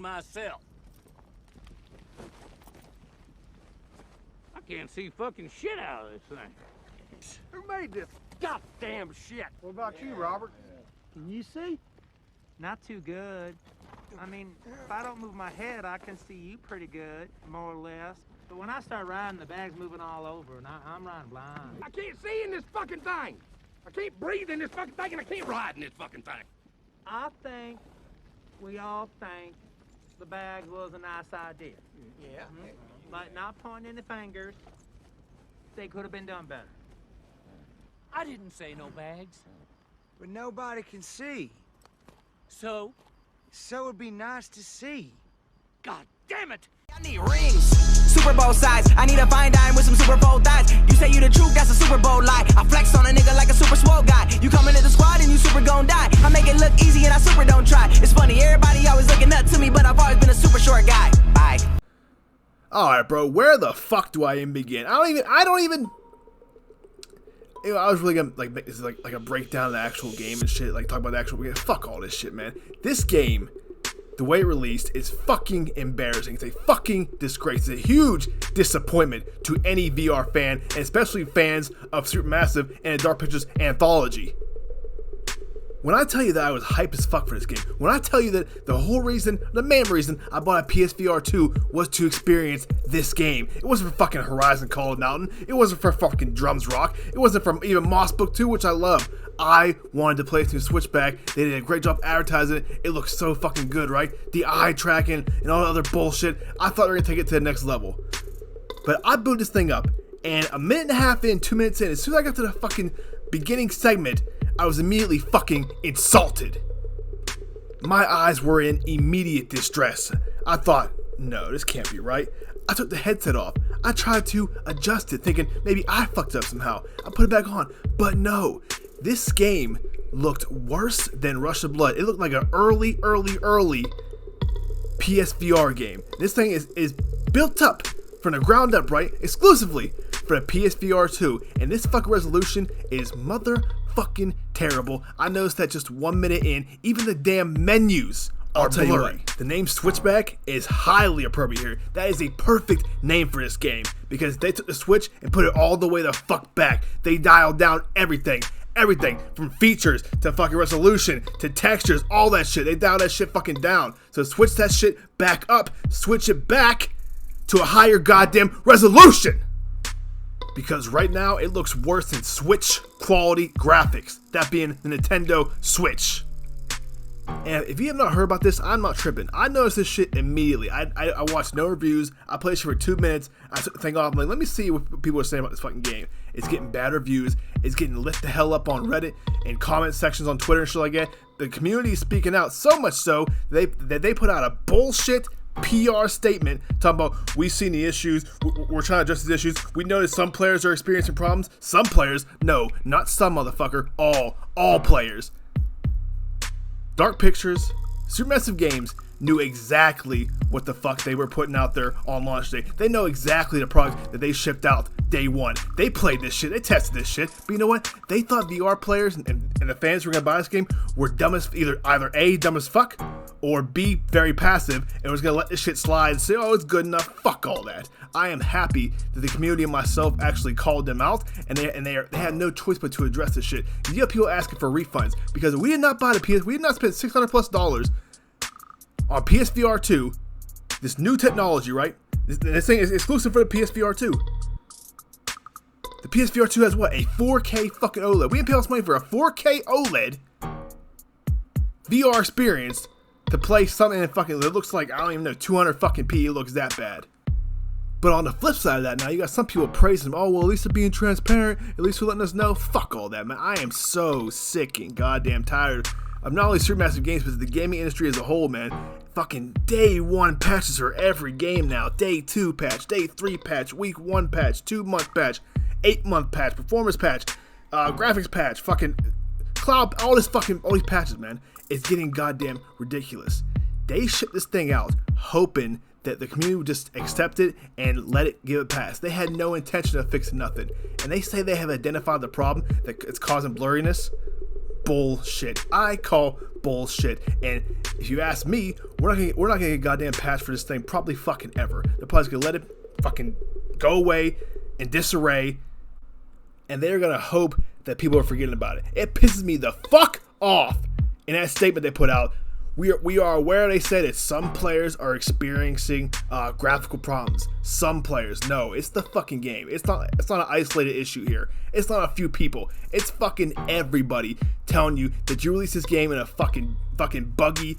myself. I can't see fucking shit out of this thing. Who made this goddamn shit? What about you, Robert? Can you see? Not too good. I mean, if I don't move my head, I can see you pretty good, more or less. But when I start riding, the bag's moving all over, and I'm riding blind. I can't see in this fucking thing. I can't breathe in this fucking thing, and I can't ride in this fucking thing. I think we all think the bag was a nice idea. Yeah. Like, not pointing any fingers. They could have been done better. I didn't say no bags. But nobody can see. So? So it'd be nice to see. God damn it! I need rings, Super Bowl size. I need a fine dime with some Super Bowl thighs. You say you the truth, that's a Super Bowl lie. I flex on a nigga like a super swole guy. You come into the squad and you super gon' die. I make it look easy and I super don't try. It's funny, everybody always looking up to me, but I've always been a super short guy. Bye. Alright, bro, where the fuck do I even begin? I don't even. You know, I was really gonna make this like a breakdown of the actual game and shit, like talk about the actual game. Fuck all this shit, man. This game, the way it released, is fucking embarrassing. It's a fucking disgrace. It's a huge disappointment to any VR fan, and especially fans of Supermassive and Dark Pictures Anthology. When I tell you that I was hype as fuck for this game, when I tell you that the whole reason, the main reason I bought a PSVR 2 was to experience this game. It wasn't for fucking Horizon Call of Mountain. It wasn't for fucking Drums Rock. It wasn't for even Moss Book 2, which I love. I wanted to play this new Switchback. They did a great job advertising it. It looks so fucking good, right? The eye tracking and all the other bullshit. I thought they were gonna take it to the next level. But I booted this thing up, and a minute and a half in, 2 minutes in, as soon as I got to the fucking beginning segment, I was immediately fucking insulted. My eyes were in immediate distress. I thought, no, this can't be right. I took the headset off. I tried to adjust it, thinking maybe I fucked up somehow. I put it back on, but no. This game looked worse than Rush of Blood. It looked like an early PSVR game. This thing is built up from the ground up, right? Exclusively for the PSVR 2. And this fucking resolution is motherfucking terrible. I noticed that just 1 minute in, even the damn menus are blurry. The name Switchback is highly appropriate here. That is a perfect name for this game because they took the Switch and put it all the way the fuck back. They dialed down everything. Everything from features to fucking resolution to textures, all that shit. They dialed that shit fucking down. So switch that shit back up. Switch it back to a higher goddamn resolution. Because right now it looks worse than Switch quality graphics. That being the Nintendo Switch. And if you have not heard about this, I'm not tripping. I noticed this shit immediately. I watched no reviews. I played this shit for 2 minutes. I took the thing off. I'm like, let me see what people are saying about this fucking game. It's getting bad reviews. It's getting lit the hell up on Reddit and comment sections on Twitter and shit like that. The community is speaking out so much so that they put out a bullshit PR statement talking about we've seen the issues, we're trying to address these issues. We noticed some players are experiencing problems. Some players, no, not some motherfucker, all players. Dark Pictures, Supermassive Games knew exactly what the fuck they were putting out there on launch day. They know exactly the product that they shipped out day one. They played this shit, they tested this shit, but you know what? They thought VR players and the fans who were gonna buy this game were dumb as either A, dumb as fuck, or B, very passive, and was gonna let this shit slide and say, oh, it's good enough. Fuck all that. I am happy that the community and myself actually called them out, and they had no choice but to address this shit. You have people asking for refunds because we did not buy the PS. We did not spend $600+ on PSVR 2. This new technology, right? This thing is exclusive for the PSVR 2. The PSVR 2 has what? A 4K fucking OLED. We didn't pay all this money for a 4K OLED VR experience to play something that fucking that looks like, I don't even know, 200 fucking P. It looks that bad. But on the flip side of that, now you got some people praising them. Oh, well, at least they're being transparent. At least they're letting us know. Fuck all that, man. I am so sick and goddamn tired of not only Supermassive Games, but the gaming industry as a whole, man. Fucking day 1 patches for every game now. Day 2 patch, day 3 patch, week 1 patch, 2-month patch, 8-month patch, performance patch, graphics patch, fucking cloud, all these patches, man. It's getting goddamn ridiculous. They shipped this thing out hoping that the community would just accept it and let it give it pass. They had no intention of fixing nothing. And they say they have identified the problem that it's causing blurriness. bullshit. I call bullshit. And if you ask me, we're not gonna get a goddamn patch for this thing probably fucking ever. They're probably gonna let it fucking go away in disarray, and they're gonna hope that people are forgetting about it. It pisses me the fuck off. In that statement they put out, we are aware, they say, that some players are experiencing graphical problems. Some players. No, it's the fucking game. It's not an isolated issue here. It's not a few people. It's fucking everybody telling you that you release this game in a fucking buggy,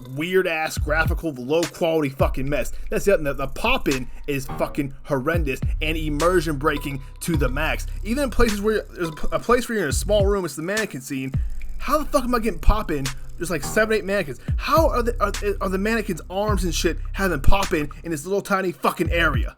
weird ass graphical, low quality fucking mess. That's it. The pop-in is fucking horrendous and immersion breaking to the max. Even in places where there's a place where you're in a small room, it's the mannequin scene. How the fuck am I getting pop-in? There's like 7-8 mannequins. How are the mannequins' arms and shit having pop-in this little tiny fucking area?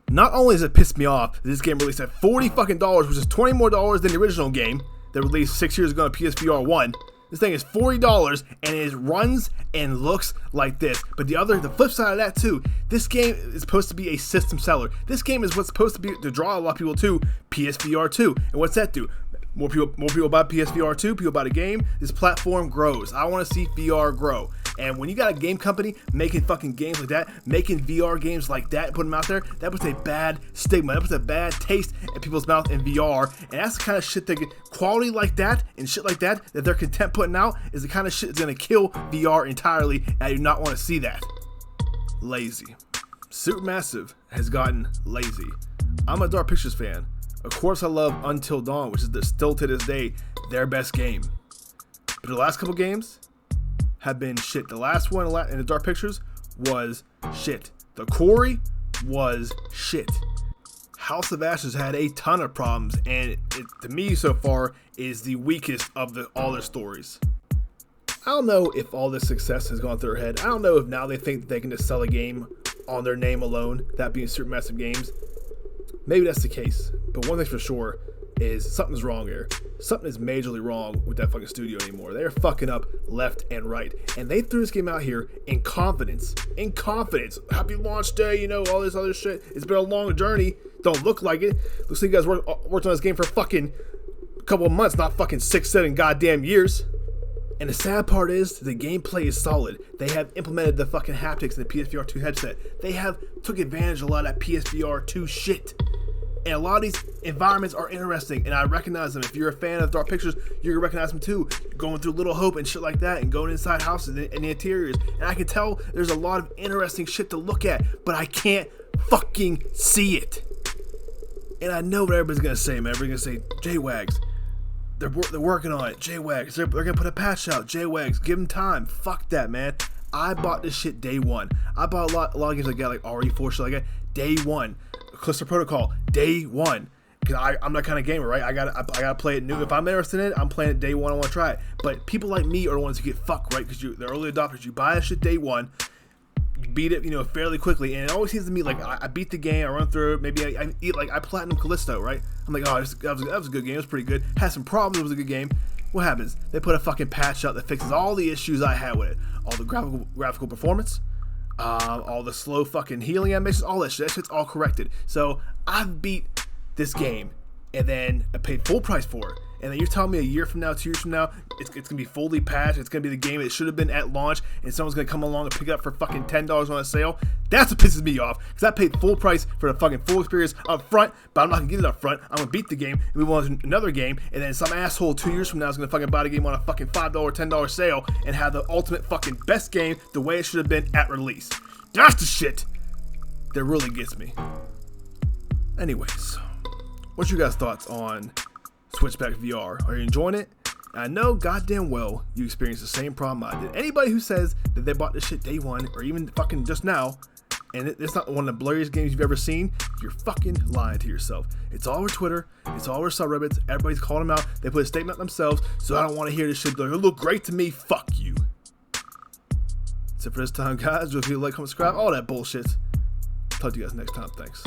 Not only does it piss me off that this game released at $40 fucking dollars, which is $20 more than the original game that released 6 years ago on PSVR 1. This thing is $40 and it runs and looks like this. But the flip side of that too, this game is supposed to be a system seller. This game is what's supposed to be to draw a lot of people to PSVR 2. And what's that do? More people buy PSVR 2, people buy the game, this platform grows. I want to see VR grow. And when you got a game company making fucking games like that, making VR games like that, putting them out there, that puts a bad stigma, that puts a bad taste in people's mouth in VR. And that's the kind of shit that quality like that and shit like that they're content putting out is the kind of shit that's going to kill VR entirely, and I do not want to see that. Lazy. Supermassive has gotten lazy. I'm a Dark Pictures fan. Of course I love Until Dawn, which is still to this day their best game. But the last couple games have been shit. The last one in the Dark Pictures was shit. The Quarry was shit. House of Ashes had a ton of problems, and it, to me so far, is the weakest of all their stories. I don't know if all this success has gone through their head. I don't know if now they think that they can just sell a game on their name alone, that being Supermassive Games. Maybe that's the case, but one thing's for sure is something's wrong here. Something is majorly wrong with that fucking studio anymore. They're fucking up left and right, and they threw this game out here in confidence. In confidence. Happy launch day, all this other shit. It's been a long journey. Don't look like it. Looks like you guys worked on this game for fucking a couple of months, not fucking 6-7 goddamn years. And the sad part is, the gameplay is solid. They have implemented the fucking haptics in the PSVR 2 headset. They have took advantage of a lot of that PSVR 2 shit. And a lot of these environments are interesting, and I recognize them. If you're a fan of Dark Pictures, you're gonna recognize them too. Going through Little Hope and shit like that, and going inside houses and the interiors. And I can tell there's a lot of interesting shit to look at, but I can't fucking see it. And I know what everybody's gonna say, man. Everybody's gonna say, JWAGS. They're working on it. JWAGS. They're gonna put a patch out. JWAGS. Give them time. Fuck that, man. I bought this shit day one. I bought a lot of games like that, like RE4 shit like that, day one. Callisto Protocol, day one. Cause I'm that kind of gamer, right? I gotta play it new. If I'm interested in it, I'm playing it day one. I want to try it. But people like me are the ones who get fucked, right? Because the early adopters. You buy that shit day one. You beat it, fairly quickly, and it always seems to me like I beat the game, I run through it, maybe I platinum Callisto, right? I'm like, oh, that was a good game, it was pretty good. Had some problems, it was a good game. What happens? They put a fucking patch out that fixes all the issues I had with it, all the graphical performance, all the slow fucking healing animations, all that shit. That shit's all corrected. So I've beat this game, and then I paid full price for it. And then you're telling me a year from now, 2 years from now, it's going to be fully patched, it's going to be the game it should have been at launch, and someone's going to come along and pick it up for fucking $10 on a sale? That's what pisses me off, because I paid full price for the fucking full experience up front, but I'm not going to get it up front. I'm going to beat the game, and move on to another game, and then some asshole 2 years from now is going to fucking buy the game on a fucking $5, $10 sale, and have the ultimate fucking best game the way it should have been at release. That's the shit that really gets me. Anyways, what's your guys' thoughts on Switchback VR? Are you enjoying it? I know goddamn well you experienced the same problem I did. Anybody who says that they bought this shit day one, or even fucking just now, and it's not one of the blurriest games you've ever seen, you're fucking lying to yourself. It's all over Twitter, it's all over subreddits, everybody's calling them out, they put a statement themselves, so I don't want to hear this shit like, it look great to me, fuck you. That's it for this time, guys. If you like, comment, subscribe, all that bullshit. Talk to you guys next time, thanks.